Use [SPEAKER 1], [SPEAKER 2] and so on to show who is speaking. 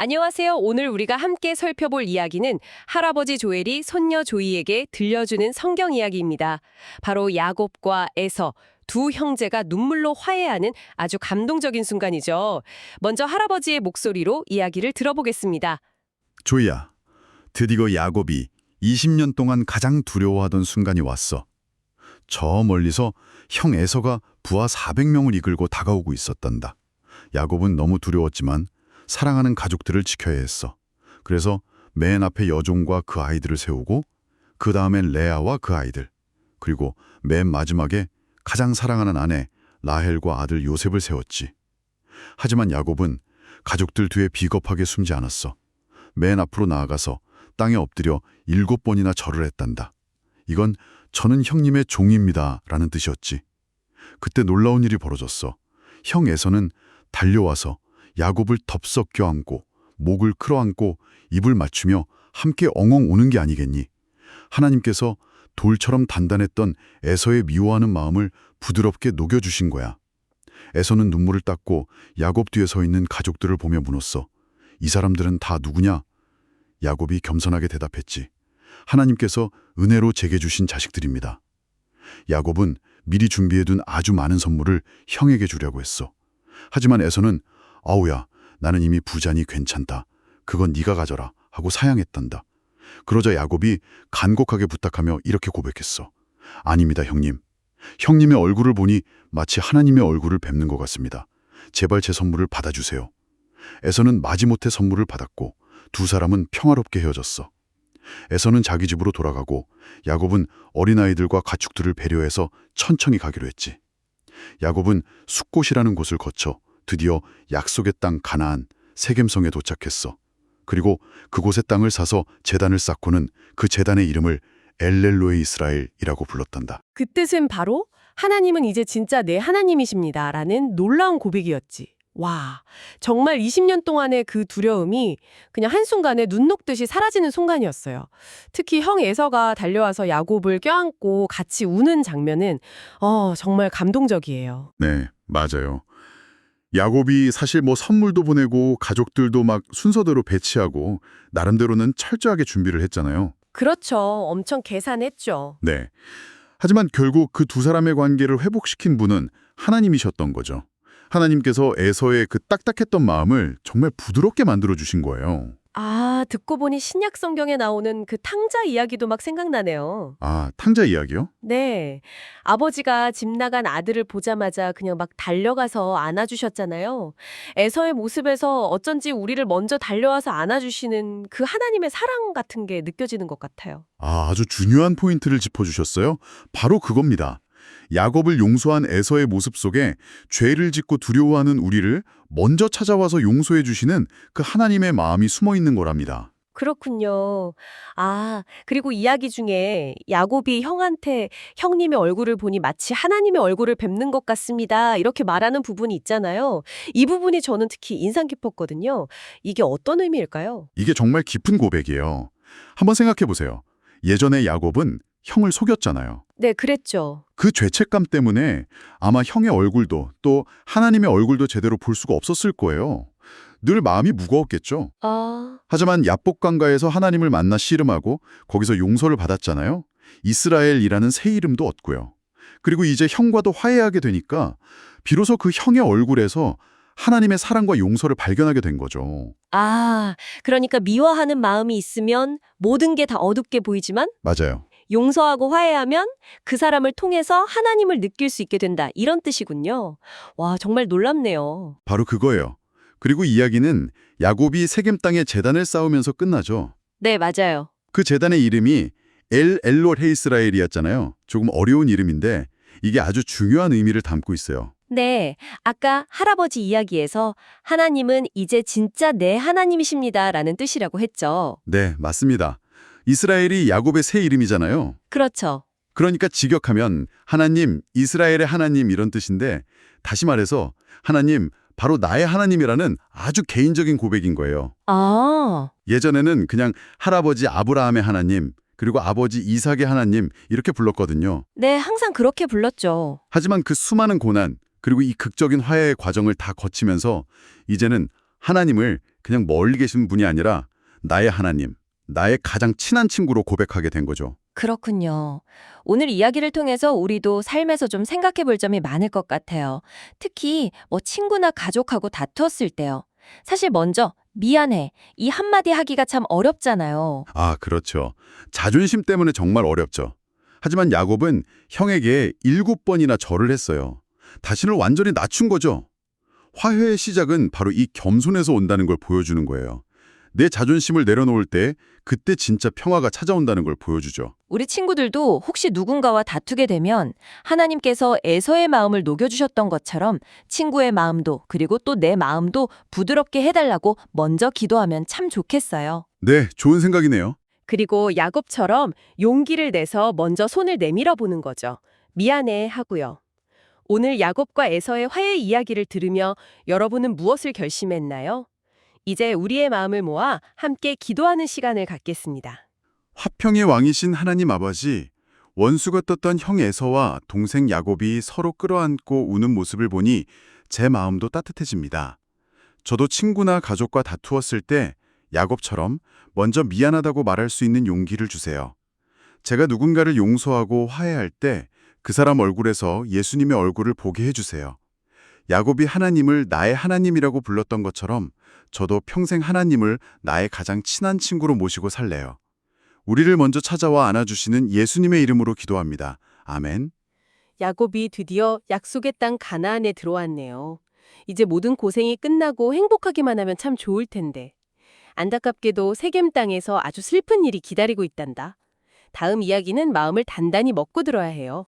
[SPEAKER 1] 안녕하세요. 오늘 우리가 함께 살펴볼 이야기는 할아버지 조엘이 손녀 조이에게 들려주는 성경 이야기입니다. 바로 야곱과 에서 두 형제가 눈물로 화해하는 아주 감동적인 순간이죠. 먼저 할아버지의 목소리로 이야기를 들어보겠습니다.
[SPEAKER 2] 조이야, 드디어 야곱이 20년 동안 가장 두려워하던 순간이 왔어. 저 멀리서 형 에서가 부하 400명을 이끌고 다가오고 있었단다. 야곱은 너무 두려웠지만 사랑하는 가족들을 지켜야 했어. 그래서 맨 앞에 여종과 그 아이들을 세우고 그 다음엔 레아와 그 아이들, 그리고 맨 마지막에 가장 사랑하는 아내 라헬과 아들 요셉을 세웠지. 하지만 야곱은 가족들 뒤에 비겁하게 숨지 않았어. 맨 앞으로 나아가서 땅에 엎드려 7번이나 절을 했단다. 이건 저는 형님의 종입니다 라는 뜻이었지. 그때 놀라운 일이 벌어졌어. 형 에서는 달려와서 야곱을 덥석 껴안고 목을 끌어안고 입을 맞추며 함께 엉엉 우는 게 아니겠니? 하나님께서 돌처럼 단단했던 에서의 미워하는 마음을 부드럽게 녹여주신 거야. 에서는 눈물을 닦고 야곱 뒤에 서 있는 가족들을 보며 물었어. 이 사람들은 다 누구냐? 야곱이 겸손하게 대답했지. 하나님께서 은혜로 제게 주신 자식들입니다. 야곱은 미리 준비해둔 아주 많은 선물을 형에게 주려고 했어. 하지만 에서는 아우야, 나는 이미 부자니 괜찮다. 그건 네가 가져라 하고 사양했단다. 그러자 야곱이 간곡하게 부탁하며 이렇게 고백했어. 아닙니다, 형님. 형님의 얼굴을 보니 마치 하나님의 얼굴을 뵙는 것 같습니다. 제발 제 선물을 받아주세요. 에서는 마지못해 선물을 받았고 두 사람은 평화롭게 헤어졌어. 에서는 자기 집으로 돌아가고 야곱은 어린아이들과 가축들을 배려해서 천천히 가기로 했지. 야곱은 숫곳이라는 곳을 거쳐 드디어 약속의 땅 가나안 세겜성에 도착했어. 그리고 그곳의 땅을 사서 제단을 쌓고는 그 제단의 이름을 엘렐로에 이스라엘이라고 불렀단다.
[SPEAKER 1] 그 뜻은 바로 하나님은 이제 진짜 내 하나님이십니다 라는 놀라운 고백이었지. 와, 정말 20년 동안의 그 두려움이 그냥 한순간에 눈 녹듯이 사라지는 순간이었어요. 특히 형 에서가 달려와서 야곱을 껴안고 같이 우는 장면은 정말 감동적이에요.
[SPEAKER 2] 네, 맞아요. 야곱이 사실 선물도 보내고 가족들도 막 순서대로 배치하고 나름대로는 철저하게 준비를 했잖아요.
[SPEAKER 1] 그렇죠. 엄청 계산했죠.
[SPEAKER 2] 네. 하지만 결국 그 두 사람의 관계를 회복시킨 분은 하나님이셨던 거죠. 하나님께서 에서의 그 딱딱했던 마음을 정말 부드럽게 만들어 주신 거예요.
[SPEAKER 1] 아, 듣고 보니 신약 성경에 나오는 그 탕자 이야기도 막 생각나네요.
[SPEAKER 2] 아, 탕자 이야기요?
[SPEAKER 1] 네. 아버지가 집 나간 아들을 보자마자 그냥 막 달려가서 안아주셨잖아요. 에서의 모습에서 어쩐지 우리를 먼저 달려와서 안아주시는 그 하나님의 사랑 같은 게 느껴지는 것 같아요.
[SPEAKER 2] 아, 아주 중요한 포인트를 짚어주셨어요. 바로 그겁니다. 야곱을 용서한 에서의 모습 속에 죄를 짓고 두려워하는 우리를 먼저 찾아와서 용서해 주시는 그 하나님의 마음이 숨어 있는 거랍니다.
[SPEAKER 1] 그렇군요. 아, 그리고 이야기 중에 야곱이 형한테 형님의 얼굴을 보니 마치 하나님의 얼굴을 뵙는 것 같습니다. 이렇게 말하는 부분이 있잖아요. 이 부분이 저는 특히 인상 깊었거든요. 이게 어떤 의미일까요?
[SPEAKER 2] 이게 정말 깊은 고백이에요. 한번 생각해 보세요. 예전에 야곱은 형을 속였잖아요.
[SPEAKER 1] 네, 그랬죠.
[SPEAKER 2] 그 죄책감 때문에 아마 형의 얼굴도 또 하나님의 얼굴도 제대로 볼 수가 없었을 거예요. 늘 마음이 무거웠겠죠.
[SPEAKER 1] 아,
[SPEAKER 2] 하지만 야복강가에서 하나님을 만나 씨름하고 거기서 용서를 받았잖아요. 이스라엘이라는 새 이름도 얻고요. 그리고 이제 형과도 화해하게 되니까 비로소 그 형의 얼굴에서 하나님의 사랑과 용서를 발견하게 된 거죠.
[SPEAKER 1] 그러니까 미워하는 마음이 있으면 모든 게 다 어둡게 보이지만
[SPEAKER 2] 맞아요.
[SPEAKER 1] 용서하고 화해하면 그 사람을 통해서 하나님을 느낄 수 있게 된다. 이런 뜻이군요. 와, 정말 놀랍네요.
[SPEAKER 2] 바로 그거예요. 그리고 이야기는 야곱이 세겜 땅에 제단을 쌓으면서 끝나죠.
[SPEAKER 1] 네, 맞아요.
[SPEAKER 2] 그 제단의 이름이 엘로헤 이스라엘이었잖아요. 조금 어려운 이름인데 이게 아주 중요한 의미를 담고 있어요.
[SPEAKER 1] 네, 아까 할아버지 이야기에서 하나님은 이제 진짜 내 하나님이십니다. 라는 뜻이라고 했죠.
[SPEAKER 2] 네, 맞습니다. 이스라엘이 야곱의 새 이름이잖아요.
[SPEAKER 1] 그렇죠.
[SPEAKER 2] 그러니까 직역하면 하나님, 이스라엘의 하나님 이런 뜻인데 다시 말해서 하나님, 바로 나의 하나님이라는 아주 개인적인 고백인 거예요.
[SPEAKER 1] 아,
[SPEAKER 2] 예전에는 그냥 할아버지 아브라함의 하나님, 그리고 아버지 이삭의 하나님 이렇게 불렀거든요.
[SPEAKER 1] 네, 항상 그렇게 불렀죠.
[SPEAKER 2] 하지만 그 수많은 고난, 그리고 이 극적인 화해의 과정을 다 거치면서 이제는 하나님을 그냥 멀리 계신 분이 아니라 나의 하나님, 나의 가장 친한 친구로 고백하게 된 거죠.
[SPEAKER 3] 그렇군요. 오늘 이야기를 통해서 우리도 삶에서 좀 생각해 볼 점이 많을 것 같아요. 특히 친구나 가족하고 다투었을 때요. 사실 먼저 미안해 이 한마디 하기가 참 어렵잖아요.
[SPEAKER 2] 아, 그렇죠. 자존심 때문에 정말 어렵죠. 하지만 야곱은 형에게 7번이나 절을 했어요. 자신을 완전히 낮춘 거죠. 화해의 시작은 바로 이 겸손에서 온다는 걸 보여주는 거예요. 내 자존심을 내려놓을 때 그때 진짜 평화가 찾아온다는 걸 보여주죠.
[SPEAKER 3] 우리 친구들도 혹시 누군가와 다투게 되면 하나님께서 에서의 마음을 녹여주셨던 것처럼 친구의 마음도 그리고 또 내 마음도 부드럽게 해달라고 먼저 기도하면 참 좋겠어요.
[SPEAKER 2] 네, 좋은 생각이네요.
[SPEAKER 1] 그리고 야곱처럼 용기를 내서 먼저 손을 내밀어 보는 거죠. 미안해 하고요. 오늘 야곱과 에서의 화해 이야기를 들으며 여러분은 무엇을 결심했나요? 이제 우리의 마음을 모아 함께 기도하는 시간을 갖겠습니다.
[SPEAKER 2] 화평의 왕이신 하나님 아버지, 원수가 떴던 형 에서와 동생 야곱이 서로 끌어안고 우는 모습을 보니 제 마음도 따뜻해집니다. 저도 친구나 가족과 다투었을 때 야곱처럼 먼저 미안하다고 말할 수 있는 용기를 주세요. 제가 누군가를 용서하고 화해할 때 그 사람 얼굴에서 예수님의 얼굴을 보게 해주세요. 야곱이 하나님을 나의 하나님이라고 불렀던 것처럼 저도 평생 하나님을 나의 가장 친한 친구로 모시고 살래요. 우리를 먼저 찾아와 안아주시는 예수님의 이름으로 기도합니다. 아멘.
[SPEAKER 1] 야곱이 드디어 약속의 땅 가나안에 들어왔네요. 이제 모든 고생이 끝나고 행복하기만 하면 참 좋을 텐데. 안타깝게도 세겜 땅에서 아주 슬픈 일이 기다리고 있단다. 다음 이야기는 마음을 단단히 먹고 들어야 해요.